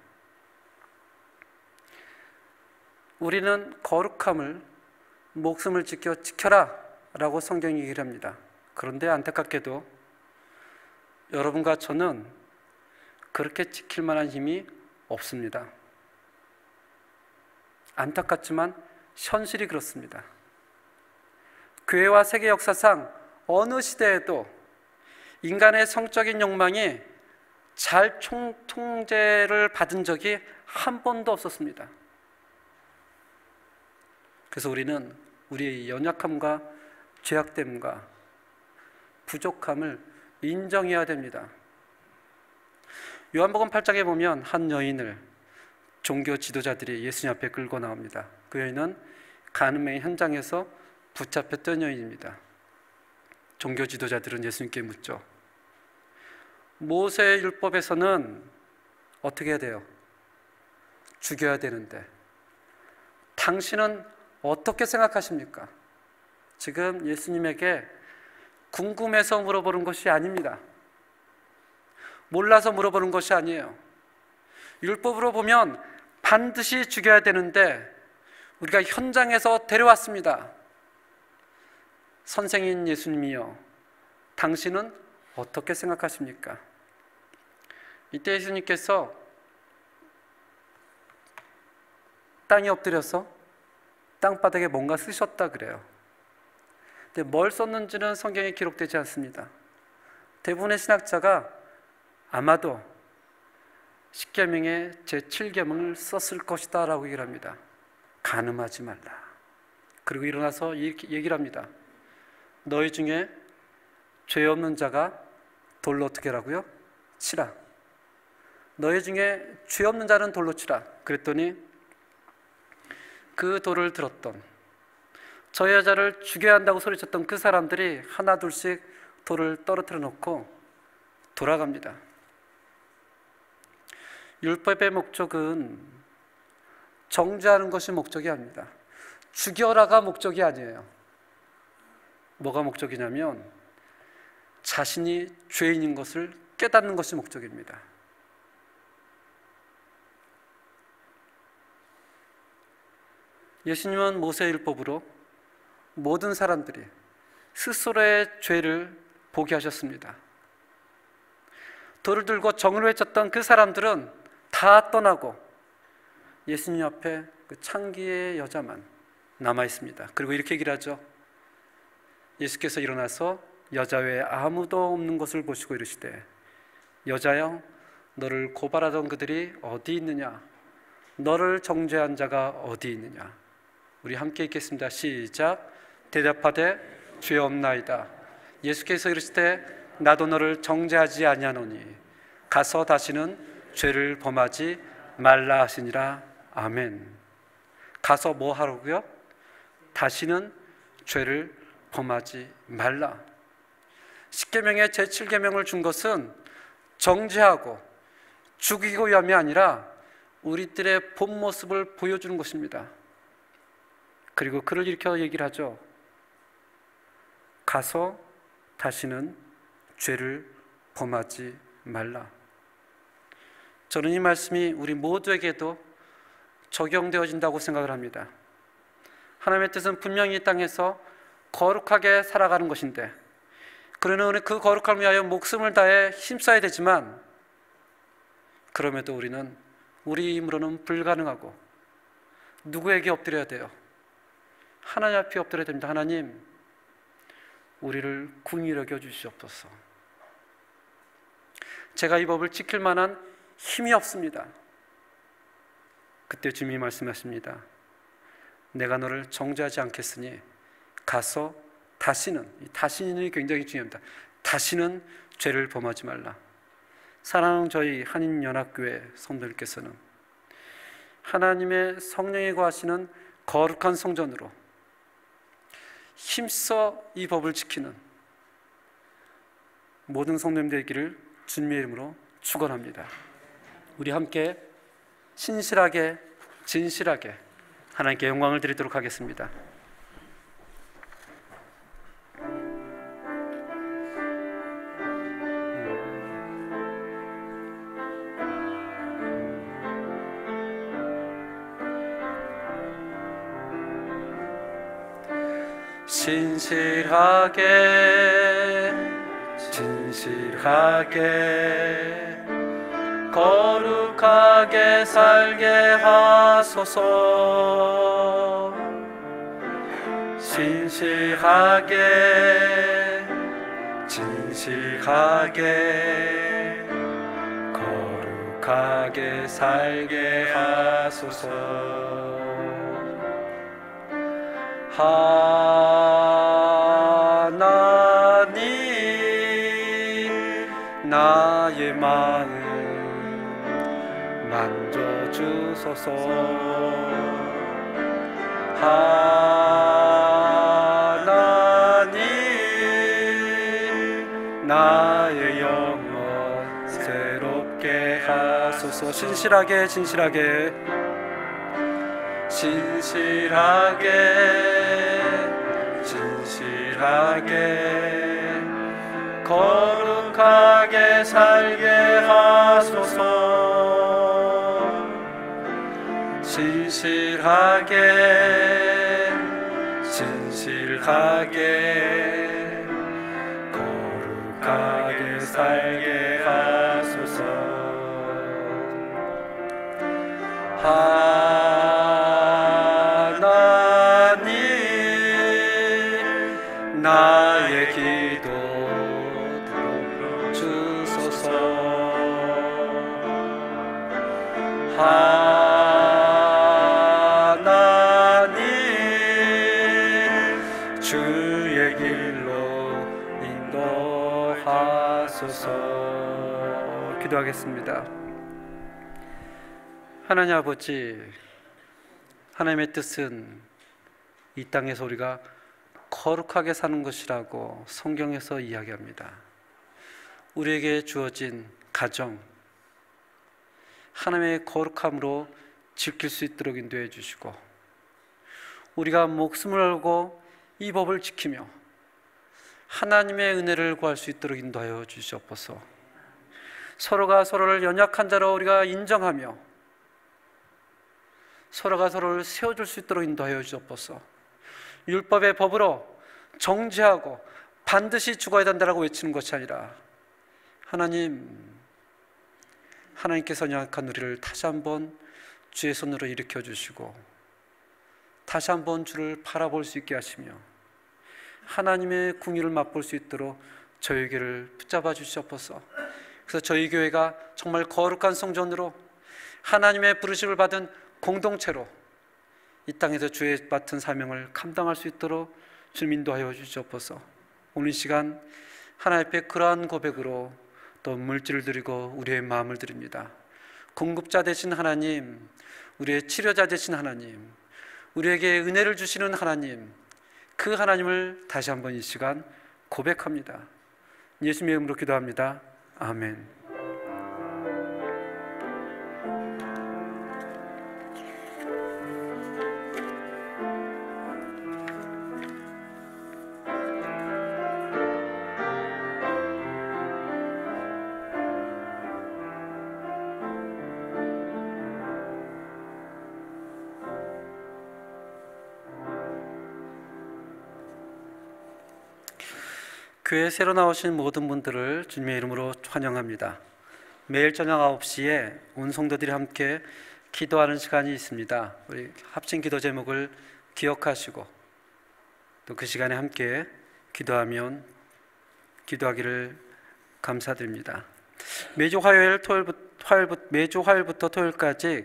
우리는 거룩함을 목숨을 지켜라 라고 성경이 얘기를 합니다. 그런데 안타깝게도 여러분과 저는 그렇게 지킬 만한 힘이 없습니다. 안타깝지만 현실이 그렇습니다. 교회와 세계 역사상 어느 시대에도 인간의 성적인 욕망이 잘 통제를 받은 적이 한 번도 없었습니다. 그래서 우리는 우리의 연약함과 죄악됨과 부족함을 인정해야 됩니다. 요한복음 8장에 보면 한 여인을 종교 지도자들이 예수님 앞에 끌고 나옵니다. 그 여인은 간음의 현장에서 붙잡혔던 여인입니다. 종교 지도자들은 예수님께 묻죠. 모세의 율법에서는 어떻게 해야 돼요? 죽여야 되는데 당신은 어떻게 생각하십니까? 지금 예수님에게 궁금해서 물어보는 것이 아닙니다. 몰라서 물어보는 것이 아니에요. 율법으로 보면 반드시 죽여야 되는데 우리가 현장에서 데려왔습니다. 선생인 예수님이요, 당신은 어떻게 생각하십니까? 이때 예수님께서 땅에 엎드려서 땅바닥에 뭔가 쓰셨다 그래요. 근데 뭘 썼는지는 성경에 기록되지 않습니다. 대부분의 신학자가 아마도 십계명의 제7계명을 썼을 것이다 라고 얘기를 합니다. 간음하지 말라. 그리고 일어나서 이렇게 얘기를 합니다. 너희 중에 죄 없는 자가 돌로 어떻게 하라고요? 치라. 너희 중에 죄 없는 자는 돌로 치라. 그랬더니 그 돌을 들었던, 저 여자를 죽여야 한다고 소리쳤던 그 사람들이 하나 둘씩 돌을 떨어뜨려 놓고 돌아갑니다. 율법의 목적은 정죄하는 것이 목적이 아닙니다. 죽여라가 목적이 아니에요. 뭐가 목적이냐면 자신이 죄인인 것을 깨닫는 것이 목적입니다. 예수님은 모세율법으로 모든 사람들이 스스로의 죄를 보게 하셨습니다. 돌을 들고 정을 외쳤던 그 사람들은 다 떠나고 예수님 앞에 그 창기의 여자만 남아 있습니다. 그리고 이렇게 얘기를 하죠. 예수께서 일어나서 여자 외에 아무도 없는 것을 보시고 이르시되 여자여 너를 고발하던 그들이 어디 있느냐? 너를 정죄한 자가 어디 있느냐? 우리 함께 읽겠습니다. 시작. 대답하되 죄 없나이다. 예수께서 이르시되 나도 너를 정죄하지 아니하노니 가서 다시는 죄를 범하지 말라 하시니라. 아멘. 가서 뭐 하라고요? 다시는 죄를 범하지 말라. 십계명의 제7계명을 준 것은 정죄하고 죽이기 위함이 아니라 우리들의 본 모습을 보여주는 것입니다. 그리고 그를 일으켜 얘기를 하죠. 가서 다시는 죄를 범하지 말라. 저는 이 말씀이 우리 모두에게도 적용되어진다고 생각을 합니다. 하나님의 뜻은 분명히 이 땅에서 거룩하게 살아가는 것인데, 그러나 그 거룩함을 위하여 목숨을 다해 힘써야 되지만, 그럼에도 우리는 우리 힘으로는 불가능하고 누구에게 엎드려야 돼요? 하나님 앞에 엎드려야 됩니다. 하나님, 우리를 긍휼히 여겨 주시옵소서. 제가 이 법을 지킬 만한 힘이 없습니다. 그때 주님이 말씀하십니다. 내가 너를 정죄하지 않겠으니 가서 다시는, 이 다시는이 굉장히 중요합니다. 다시는 죄를 범하지 말라. 사랑하는 저희 한인연합교회 성도들께서는 하나님의 성령이 거하시는 거룩한 성전으로 힘써 이 법을 지키는 모든 성도님들 되기를 주님의 이름으로 축원합니다. 우리 함께 신실하게 진실하게 하나님께 영광을 드리도록 하겠습니다. 신실하게 진실하게 거룩하게 살게 하소서. 신실하게 진실하게 거룩하게 살게 하소서. 하나님 나의 마음 만져주소서. 하나님 나의 영혼 새롭게 하소서. 신실하게 진실하게 진실하게 진실하게 거룩하게 살게 하소서. 진실하게 진실하게 거룩하게 살게 하소서. 하나님 나의 기도 들어주소서. 하나님 주의 길로 인도하소서. 기도하겠습니다. 하나님 아버지, 하나님의 뜻은 이 땅에서 우리가 거룩하게 사는 것이라고 성경에서 이야기합니다. 우리에게 주어진 가정, 하나님의 거룩함으로 지킬 수 있도록 인도해 주시고, 우리가 목숨을 걸고 이 법을 지키며 하나님의 은혜를 구할 수 있도록 인도하여 주시옵소서. 서로가 서로를 연약한 자로 우리가 인정하며 서로가 서로를 세워줄 수 있도록 인도하여 주옵소서. 율법의 법으로 정죄하고 반드시 죽어야 된다라고 외치는 것이 아니라, 하나님께서 연약한 우리를 다시 한번 주의 손으로 일으켜 주시고 다시 한번 주를 바라볼 수 있게 하시며 하나님의 궁유를 맛볼 수 있도록 저희에게를 붙잡아 주시옵소서. 그래서 저희 교회가 정말 거룩한 성전으로 하나님의 부르심을 받은 공동체로 이 땅에서 주의 맡은 사명을 감당할 수 있도록 주님 인도하여 주시옵소서. 오늘 시간 하나님 앞에 그러한 고백으로 또 물질을 드리고 우리의 마음을 드립니다. 공급자 되신 하나님, 우리의 치료자 되신 하나님, 우리에게 은혜를 주시는 하나님, 그 하나님을 다시 한번 이 시간 고백합니다. 예수님의 이름으로 기도합니다. 아멘. 교회에 새로 나오신 모든 분들을 주님의 이름으로 환영합니다. 매일 저녁 9시에 온 성도들이 함께 기도하는 시간이 있습니다. 우리 합친 기도 제목을 기억하시고 또 그 시간에 함께 기도하기를 감사드립니다. 매주 화요일부터 토요일까지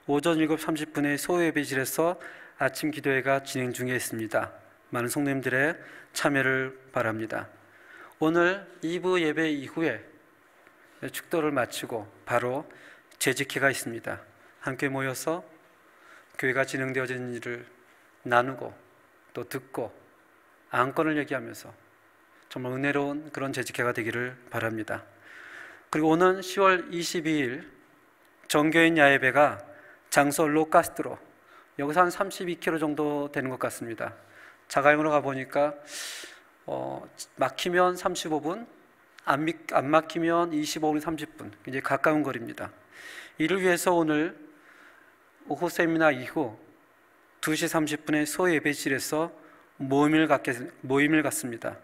오전 7시 30분에 소예배실에서 아침 기도회가 진행 중에 있습니다. 많은 성도님들의 참여를 바랍니다. 오늘 2부 예배 이후에 축도를 마치고 바로 재직회가 있습니다. 함께 모여서 교회가 진행되어지는 일을 나누고 또 듣고 안건을 얘기하면서 정말 은혜로운 그런 재직회가 되기를 바랍니다. 그리고 오는 10월 22일 정교인 야예배가 장소 로카스트로, 여기서 한 32km 정도 되는 것 같습니다. 자가용으로 가보니까 막히면 35분, 안 막히면 25분, 30분, 굉장히 가까운 거리입니다. 이를 위해서 오늘 오후 세미나 이후 2시 30분에 소예배실에서 모임을 갖습니다.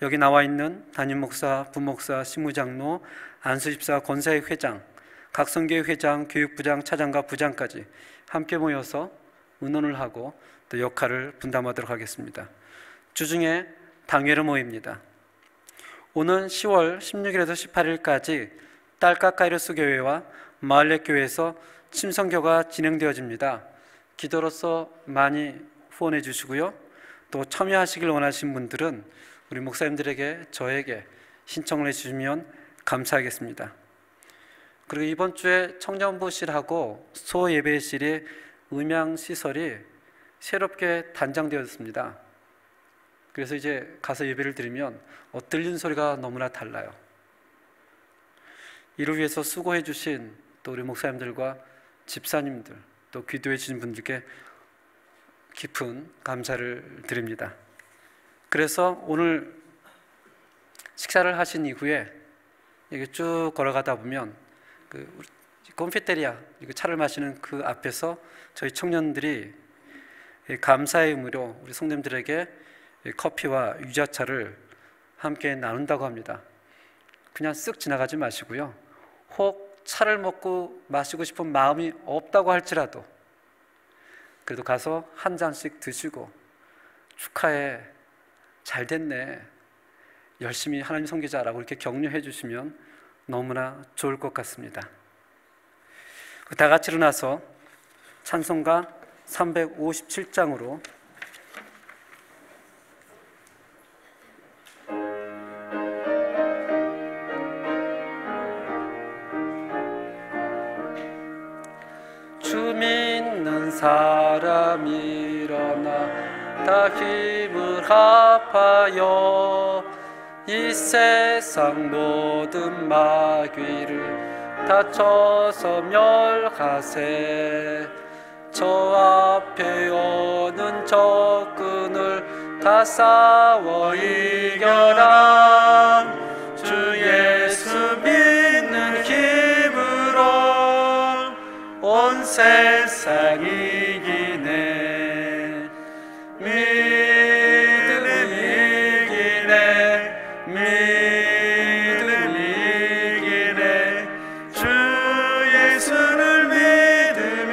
여기 나와 있는 담임 목사, 부목사, 신무장로, 안수집사, 권사회 회장, 각 선교회 회장, 교육부장, 차장과 부장까지 함께 모여서 의논을 하고 또 역할을 분담하도록 하겠습니다. 주중에 당회로 모입니다. 오는 10월 16일에서 18일까지 딸깍가이로스 교회와 마을렛 교회에서 침성교가 진행되어집니다. 기도로서 많이 후원해 주시고요. 또 참여하시길 원하신 분들은 우리 목사님들에게, 저에게 신청을 해주시면 감사하겠습니다. 그리고 이번 주에 청년부실하고 소예배실의 음향시설이 새롭게 단장되었습니다. 그래서 이제 가서 예배를 드리면 들리는 소리가 너무나 달라요. 이를 위해서 수고해 주신 또 우리 목사님들과 집사님들, 또 기도해 주신 분들께 깊은 감사를 드립니다. 그래서 오늘 식사를 하신 이후에 이렇게 쭉 걸어가다 보면 콘페테리아, 차를 마시는 그 앞에서 저희 청년들이 감사의 의미로 우리 성도님들에게 커피와 유자차를 함께 나눈다고 합니다. 그냥 쓱 지나가지 마시고요. 혹 차를 먹고 마시고 싶은 마음이 없다고 할지라도 그래도 가서 한 잔씩 드시고 축하해, 잘 됐네, 열심히 하나님 섬기자라고 이렇게 격려해 주시면 너무나 좋을 것 같습니다. 다 같이 일어나서 찬송가 357장으로 주 믿는 사람 일어나 다 힘을 합하여 이 세상 모든 마귀를 다쳐서 멸하세. 저 앞에 오는 적군을 다 싸워 이겨라. 주 예수 믿는 힘으로 온 세상 이기네. 믿음 이기네. 믿음 이기네. 주 예수를 믿음이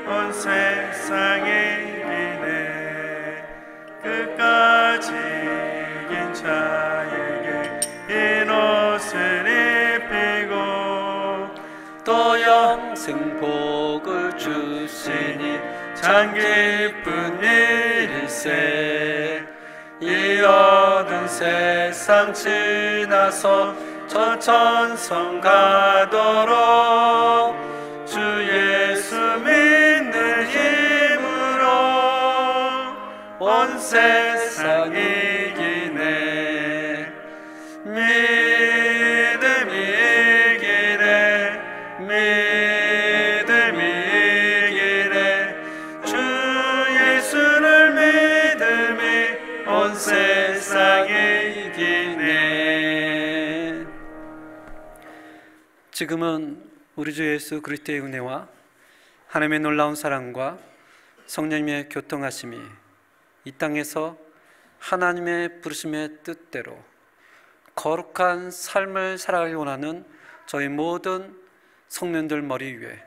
온 세상 이기네. 끝까지 승복을 주시니 참 기쁜 일일세. 이 어두운 세상 지나서 저 천성 가도록 주 예수 믿는 힘으로 온 세상 이기네. 믿음이 이기네. 믿음이 이기네. 주 예수를 믿음이 온 세상 이기네. 지금은 우리 주 예수 그리스도의 은혜와 하나님의 놀라운 사랑과 성령님의 교통하심이 이 땅에서 하나님의 부르심의 뜻대로 거룩한 삶을 살아가기 원하는 저희 모든 성도들 머리 위에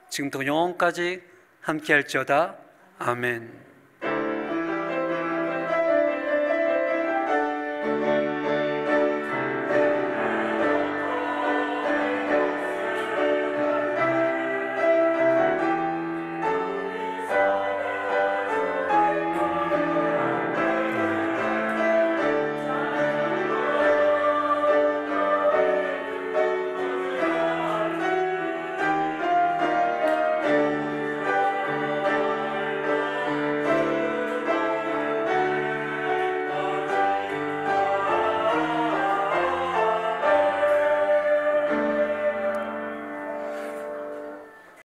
지금부터 영원까지 함께할지어다. 아멘.